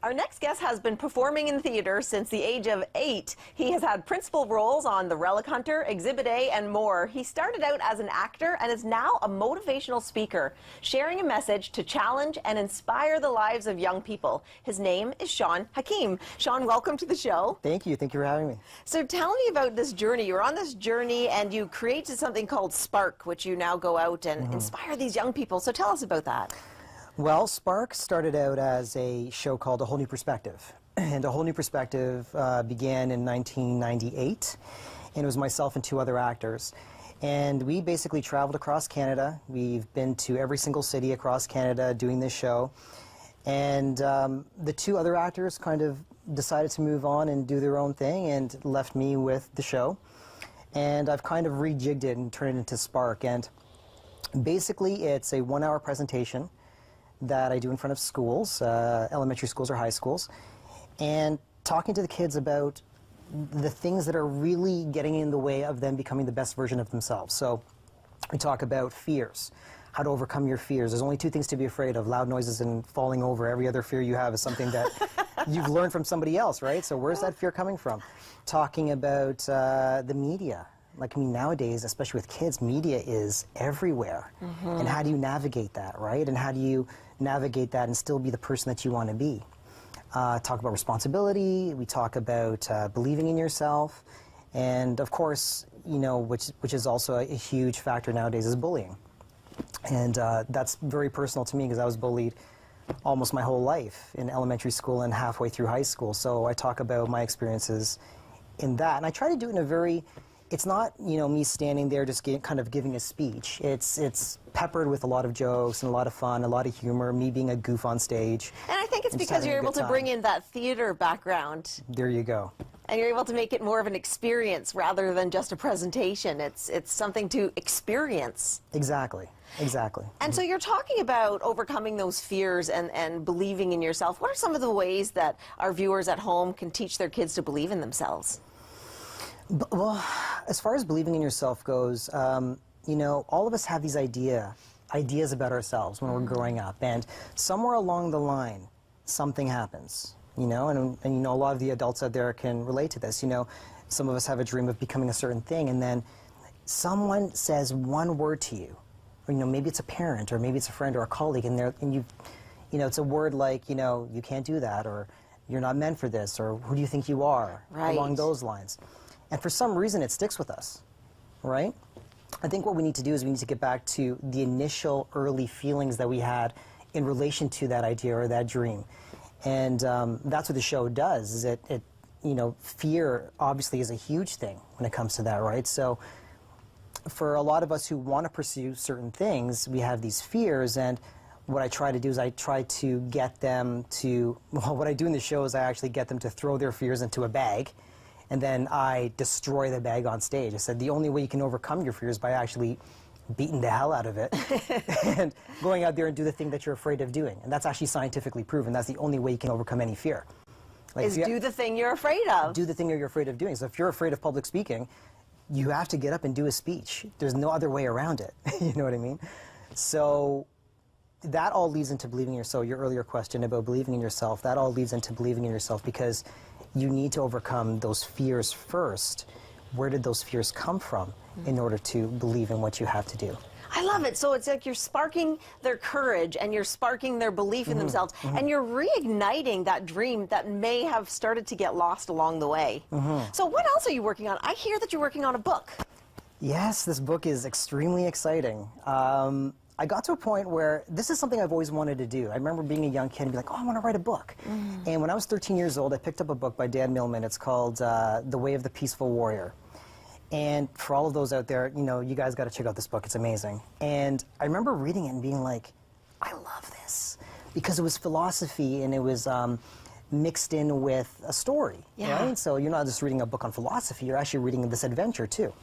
Our next guest has been performing in theater since the age of 8. He has had principal roles on The Relic Hunter, Exhibit A, and more. He started out as an actor and is now a motivational speaker, sharing a message to challenge and inspire the lives of young people. His name is Sean Hakim. Sean, welcome to the show. Thank you. Thank you for having me. So tell me about this journey. You're on this journey and you created something called Spark, which you now go out and inspire these young people. So tell us about that. Well, Spark started out as a show called A Whole New Perspective. And A Whole New Perspective began in 1998. And it was myself and 2 other actors. And we basically traveled across Canada. We've been to every single city across Canada doing this show. And the 2 other actors kind of decided to move on and do their own thing and left me with the show. And I've kind of rejigged it and turned it into Spark. And basically it's a 1-hour presentation that I do in front of schools, elementary schools or high schools, and talking to the kids about the things that are really getting in the way of them becoming the best version of themselves. So we talk about fears, how to overcome your fears. There's only 2 things to be afraid of: loud noises and falling over. Every other fear you have is something that you've learned from somebody else, right? So where's that fear coming from? Talking about the media. Like, I mean, nowadays, especially with kids, media is everywhere. And how do you navigate that, right? And how do you navigate that and still be the person that you want to be? Talk about responsibility. We talk about believing in yourself. And, of course, you know, which is also a huge factor nowadays, is bullying. And that's very personal to me because I was bullied almost my whole life in elementary school and halfway through high school. So I talk about my experiences in that. And I try to do it in a very... It's not, you know, me standing there just kind of giving a speech. It's peppered with a lot of jokes and a lot of fun, a lot of humor, me being a goof on stage. And I think it's because you're able to bring in that theater background. There you go. And you're able to make it more of an experience rather than just a presentation. It's something to experience. Exactly. Exactly. And so you're talking about overcoming those fears and believing in yourself. What are some of the ways that our viewers at home can teach their kids to believe in themselves? Well, as far as believing in yourself goes, you know, all of us have these ideas about ourselves when we're growing up, and somewhere along the line, something happens, you know, and you know, a lot of the adults out there can relate to this. You know, some of us have a dream of becoming a certain thing, and then someone says one word to you, or, you know, maybe it's a parent, or maybe it's a friend or a colleague, and you know, it's a word like, you know, you can't do that, or you're not meant for this, or who do you think you are, along those lines. And for some reason, it sticks with us, right? I think what we need to do is we need to get back to the initial early feelings that we had in relation to that idea or that dream. And that's what the show does, is it, you know, fear obviously is a huge thing when it comes to that, right? So for a lot of us who want to pursue certain things, we have these fears, and what I try to do is I try to get them to, well, what I do in the show is I actually get them to throw their fears into a bag, and then I destroy the bag on stage. I said the only way you can overcome your fears is by actually beating the hell out of it and going out there and do the thing that you're afraid of doing. And that's actually scientifically proven. That's the only way you can overcome any fear. Like, is do the thing you're afraid of. Do the thing you're afraid of doing. So if you're afraid of public speaking, you have to get up and do a speech. There's no other way around it. You know what I mean? So that all leads into believing in yourself. Your earlier question about believing in yourself, that all leads into believing in yourself, because you need to overcome those fears first. Where did those fears come from in order to believe in what you have to do? I love it. So it's like you're sparking their courage and you're sparking their belief in themselves, and you're reigniting that dream that may have started to get lost along the way. So what else are you working on? I hear that you're working on a book. Yes, this book is extremely exciting. I got to a point where this is something I've always wanted to do. I remember being a young kid and be like, oh, I want to write a book. And when I was 13 years old, I picked up a book by Dan Millman. It's called The Way of the Peaceful Warrior. And for all of those out there, you know, you guys got to check out this book. It's amazing. And I remember reading it and being like, I love this. Because it was philosophy, and it was mixed in with a story, right? So you're not just reading a book on philosophy, you're actually reading this adventure too.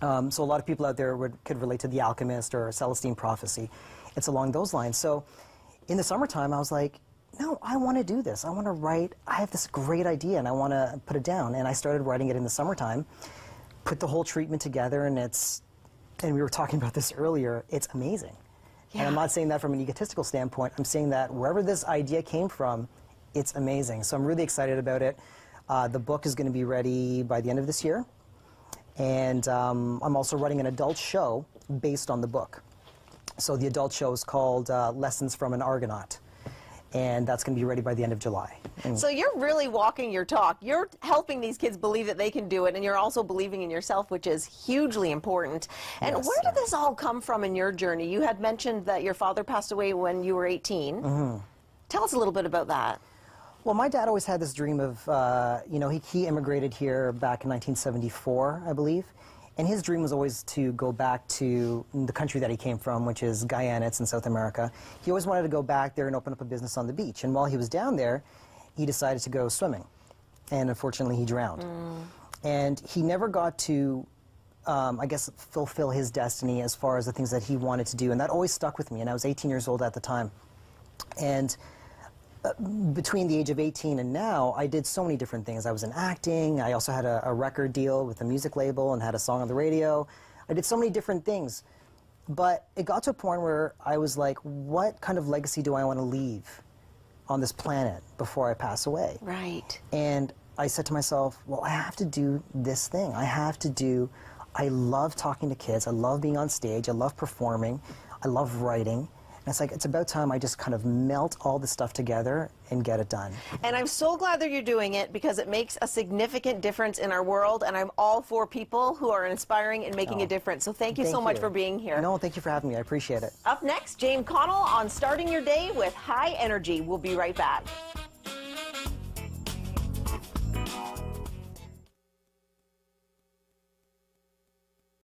So a lot of people out there could relate to The Alchemist or Celestine Prophecy. It's along those lines. So in the summertime, I was like, no, I want to do this. I want to write. I have this great idea, and I want to put it down. And I started writing it in the summertime, put the whole treatment together, and we were talking about this earlier, it's amazing. And I'm not saying that from an egotistical standpoint. I'm saying that wherever this idea came from, it's amazing. So I'm really excited about it. The book is going to be ready by the end of this year. And I'm also running an adult show based on the book. So the adult show is called Lessons from an Argonaut. And that's going to be ready by the end of July. And so you're really walking your talk. You're helping these kids believe that they can do it, and you're also believing in yourself, which is hugely important. And Yes, where did this all come from in your journey? You had mentioned that your father passed away when you were 18. Mm-hmm. Tell us a little bit about that. Well, my dad always had this dream of, you know, he immigrated here back in 1974, I believe. And his dream was always to go back to the country that he came from, which is Guyana. It's in South America. He always wanted to go back there and open up a business on the beach. And while he was down there, he decided to go swimming. And unfortunately, he drowned. And he never got to, I guess, fulfill his destiny as far as the things that he wanted to do. And that always stuck with me. And I was 18 years old at the time. And between the age of 18 and now, I did so many different things. I was in acting. I also had a record deal with a music label and had a song on the radio. I did so many different things. But it got to a point where I was like, what kind of legacy do I want to leave on this planet before I pass away? Right. And I said to myself, well, I have to do this thing. I love talking to kids. I love being on stage. I love performing. I love writing. And it's like, it's about time I just kind of melt all this stuff together and get it done. And I'm so glad that you're doing it, because it makes a significant difference in our world, and I'm all for people who are inspiring and making a difference. So thank you so much for being here. No, thank you for having me. I appreciate it. Up next, James Connell on Starting Your Day with High Energy. We'll be right back.